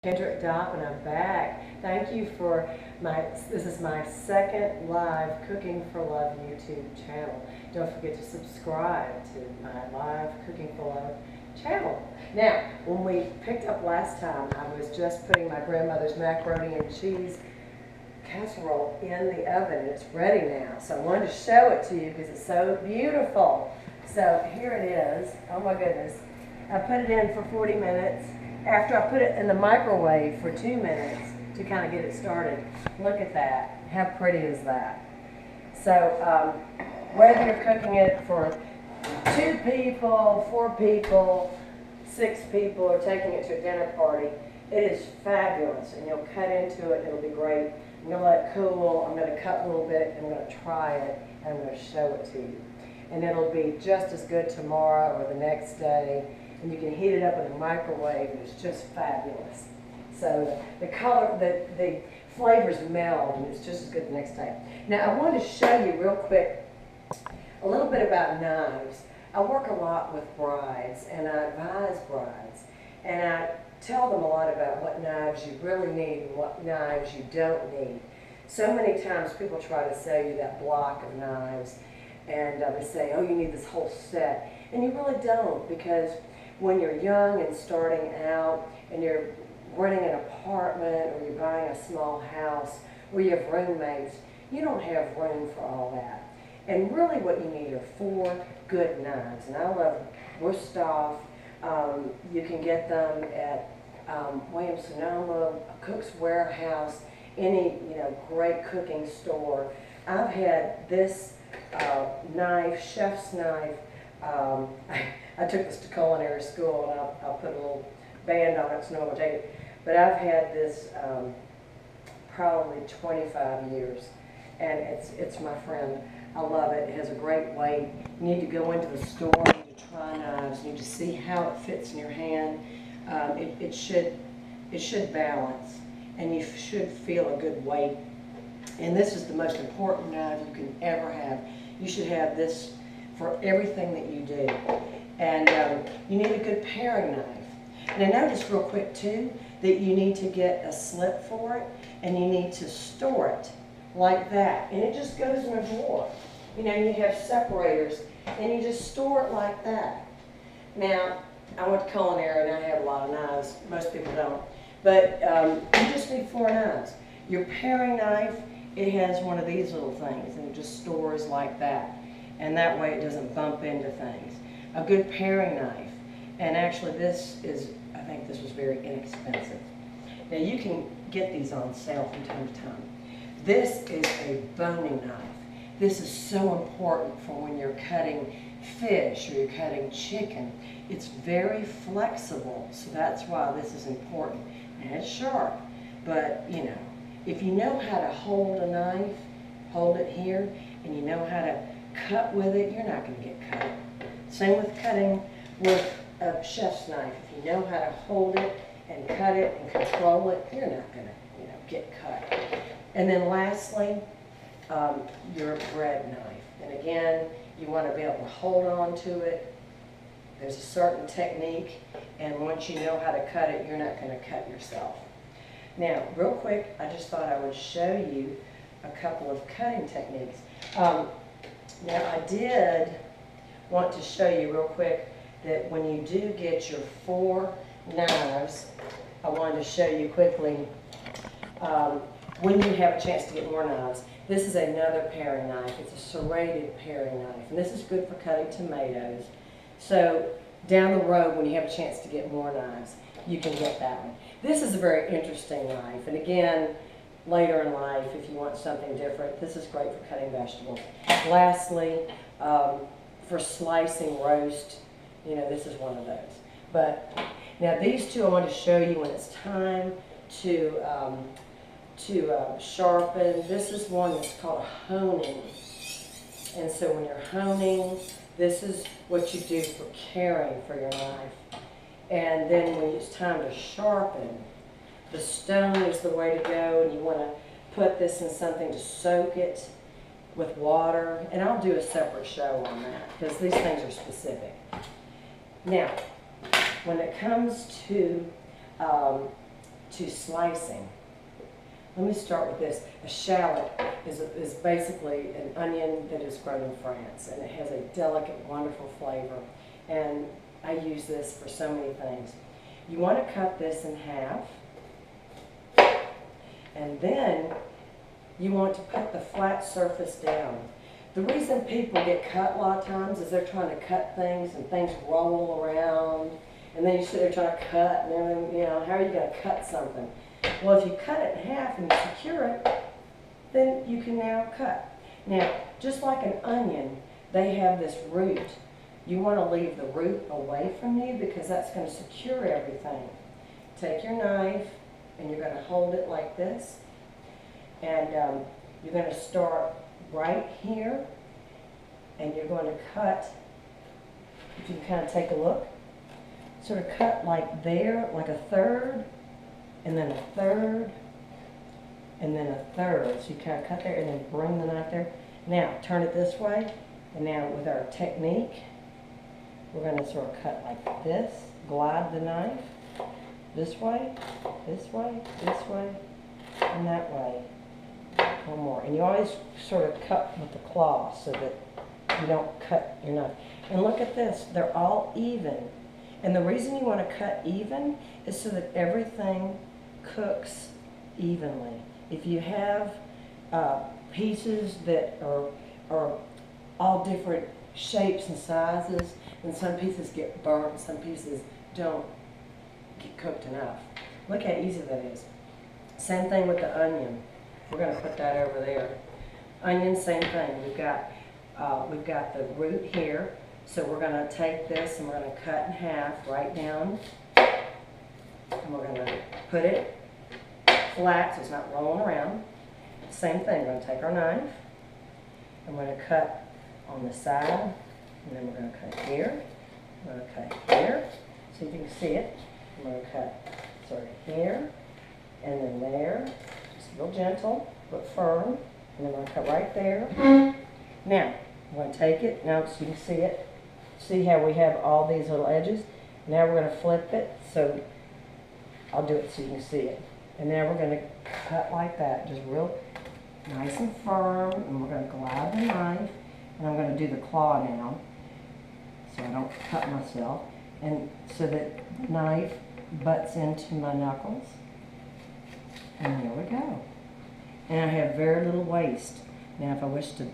Kendrick Dopp, and I'm back. Thank you for this is my second live Cooking for Love YouTube channel. Don't forget to subscribe to my live Cooking for Love channel. Now, when we picked up last time, I was just putting my grandmother's macaroni and cheese casserole in the oven. It's ready now, so I wanted to show it to you because it's so beautiful. So here it is. Oh my goodness. I put it in for 40 minutes. After I put it in the microwave for 2 minutes to kind of get it started. Look at that. How pretty is that? So whether you're cooking it for 2 people, 4 people, 6 people, or taking it to a dinner party, it is fabulous. And you'll cut into it. It'll be great. I'm going to let it cool. I'm going to cut a little bit. I'm going to try it. And I'm going to show it to you. And it'll be just as good tomorrow or the next day. And you can heat it up in the microwave, and it's just fabulous. So the color, the flavors meld, and it's just as good the next day. Now I want to show you real quick a little bit about knives. I work a lot with brides, and I advise brides, and I tell them a lot about what knives you really need and what knives you don't need. So many times people try to sell you that block of knives, and they say, oh, you need this whole set. And you really don't, because when you're young and starting out and you're renting an apartment or you're buying a small house or you have roommates, you don't have room for all that. And really what you need are 4 good knives. And I love Wusthof. You can get them at Williams-Sonoma, Cook's Warehouse, any great cooking store. I've had this knife, chef's knife. I took this to culinary school, and I'll put a little band on it so no one will take it. But I've had this probably 25 years, and it's my friend. I love it. It has a great weight. You need to go into the store, you need to try knives, you need to see how it fits in your hand. It should balance, and you should feel a good weight. And this is the most important knife you can ever have. You should have this for everything that you do. And you need a good paring knife. Now notice real quick too that you need to get a slit for it, and you need to store it like that. And it just goes in a drawer. You have separators, and you just store it like that. Now, I went to culinary and I have a lot of knives. Most people don't. But you just need 4 knives. Your paring knife, it has one of these little things, and it just stores like that. And that way it doesn't bump into things. A good paring knife, and actually I think this was very inexpensive. Now you can get these on sale from time to time. This is a boning knife. This is so important for when you're cutting fish or you're cutting chicken. It's very flexible, so that's why this is important. And it's sharp, but if you know how to hold a knife, hold it here, and you know how to cut with it, you're not going to get cut. Same with cutting with a chef's knife. If you know how to hold it and cut it and control it, you're not going to get cut. And then lastly, your bread knife. And again, you want to be able to hold on to it. There's a certain technique, and once you know how to cut it, you're not going to cut yourself. Now, real quick, I just thought I would show you a couple of cutting techniques. Now, I did want to show you real quick that when you do get your 4 knives, I wanted to show you quickly when you have a chance to get more knives. This is another paring knife. It's a serrated paring knife, and this is good for cutting tomatoes. So down the road, when you have a chance to get more knives, you can get that one. This is a very interesting knife, and again, later in life, if you want something different, this is great for cutting vegetables. Lastly, for slicing roast, this is one of those. But now these 2 I want to show you when it's time to sharpen. This is one that's called honing. And so when you're honing, this is what you do for caring for your knife. And then when it's time to sharpen, the stone is the way to go, and you want to put this in something to soak it with water. And I'll do a separate show on that because these things are specific. Now, when it comes to to slicing. Let me start with this. A shallot is basically an onion that is grown in France, and it has a delicate, wonderful flavor. And I use this for so many things. You want to cut this in half, and then you want to put the flat surface down. The reason people get cut a lot of times is they're trying to cut things and things roll around, and then you sit there trying to cut, and then, you know, how are you going to cut something? Well, if you cut it in half and you secure it, then you can now cut. Now, just like an onion, they have this root. You want to leave the root away from you because that's going to secure everything. Take your knife and you're going to hold it like this, and you're going to start right here, and you're going to cut, if you can kind of take a look, sort of cut like there, like a third, and then a third, and then a third. So you kind of cut there and then bring the knife there. Now, turn it this way, and now with our technique, we're going to sort of cut like this, glide the knife, this way, this way, this way, and that way. One more. And you always sort of cut with the claw so that you don't cut your knife. And look at this, they're all even. And the reason you want to cut even is so that everything cooks evenly. If you have pieces that are all different shapes and sizes, then some pieces get burnt and some pieces don't get cooked enough. Look how easy that is. Same thing with the onion. We're going to put that over there. Onion, same thing. We've got the root here, so we're going to take this and we're going to cut in half right down, and we're going to put it flat so it's not rolling around. Same thing. We're going to take our knife and we're going to cut on the side, and then we're going to cut here. We're going to cut here, so you can see it. We're going to cut sort of here, and then there. Real gentle, but firm, and then we're going to cut right there. Now, I'm going to take it, now so you can see it. See how we have all these little edges? Now we're going to flip it, so I'll do it so you can see it. And now we're going to cut like that, just real nice and firm, and we're going to glide the knife, and I'm going to do the claw now, so I don't cut myself, and so that the knife butts into my knuckles. And there we go. And I have very little waste. Now if I wish to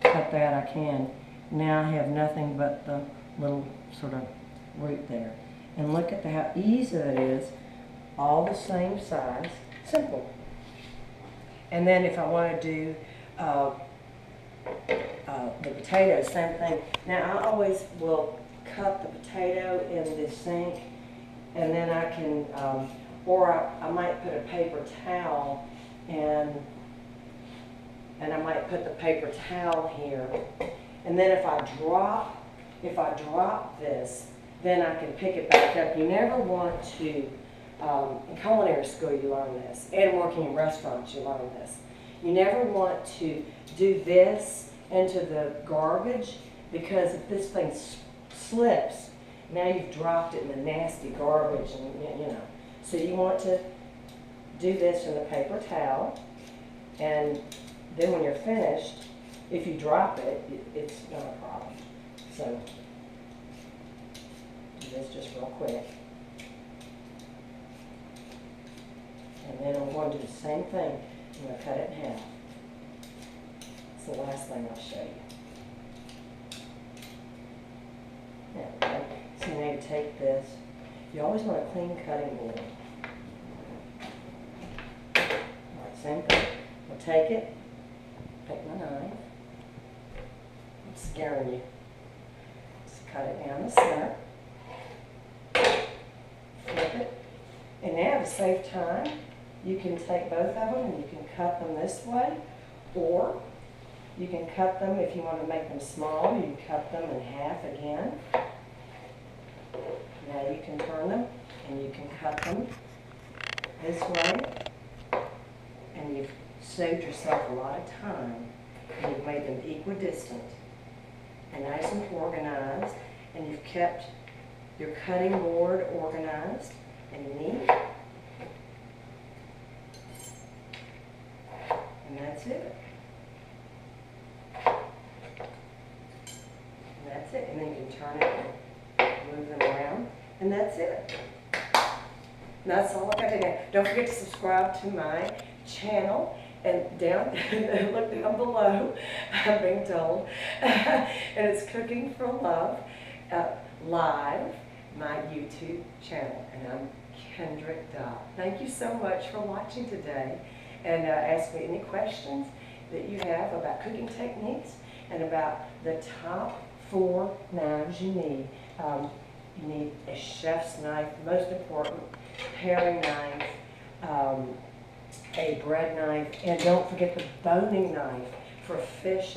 cut that, I can. Now I have nothing but the little sort of root there. And look at how easy it is. All the same size. Simple. And then if I want to do the potatoes, same thing. Now I always will cut the potato in the sink, and then I can or I might put a paper towel, and I might put the paper towel here. And then if I drop this, then I can pick it back up. You never want to, in culinary school you learn this, and working in restaurants you learn this. You never want to do this into the garbage, because if this thing slips, now you've dropped it in the nasty garbage, and you know. So you want to do this in the paper towel, and then when you're finished, if you drop it, it's not a problem. So do this just real quick. And then I'm going to do the same thing. I'm going to cut it in half. It's the last thing I'll show you. Now, so now you take this. You always want a clean cutting board. Same thing. I'll take it, take my knife, I'm scaring you. Just cut it down the center, flip it, and now to save time, you can take both of them and you can cut them this way, or you can cut them, if you want to make them small, you can cut them in half again. Now you can turn them and you can cut them this way. And you've saved yourself a lot of time, and you've made them equidistant and nice and organized, and you've kept your cutting board organized and neat, And that's it. And that's all I got to do. Don't forget to subscribe to my channel. And down, look down below, I'm being told. And it's Cooking for Love Live, my YouTube channel. And I'm Kendrick Dopp. Thank you so much for watching today. And ask me any questions that you have about cooking techniques and about the top 4 knives you need. You need a chef's knife, most important, paring knife, a bread knife, and don't forget the boning knife for fish.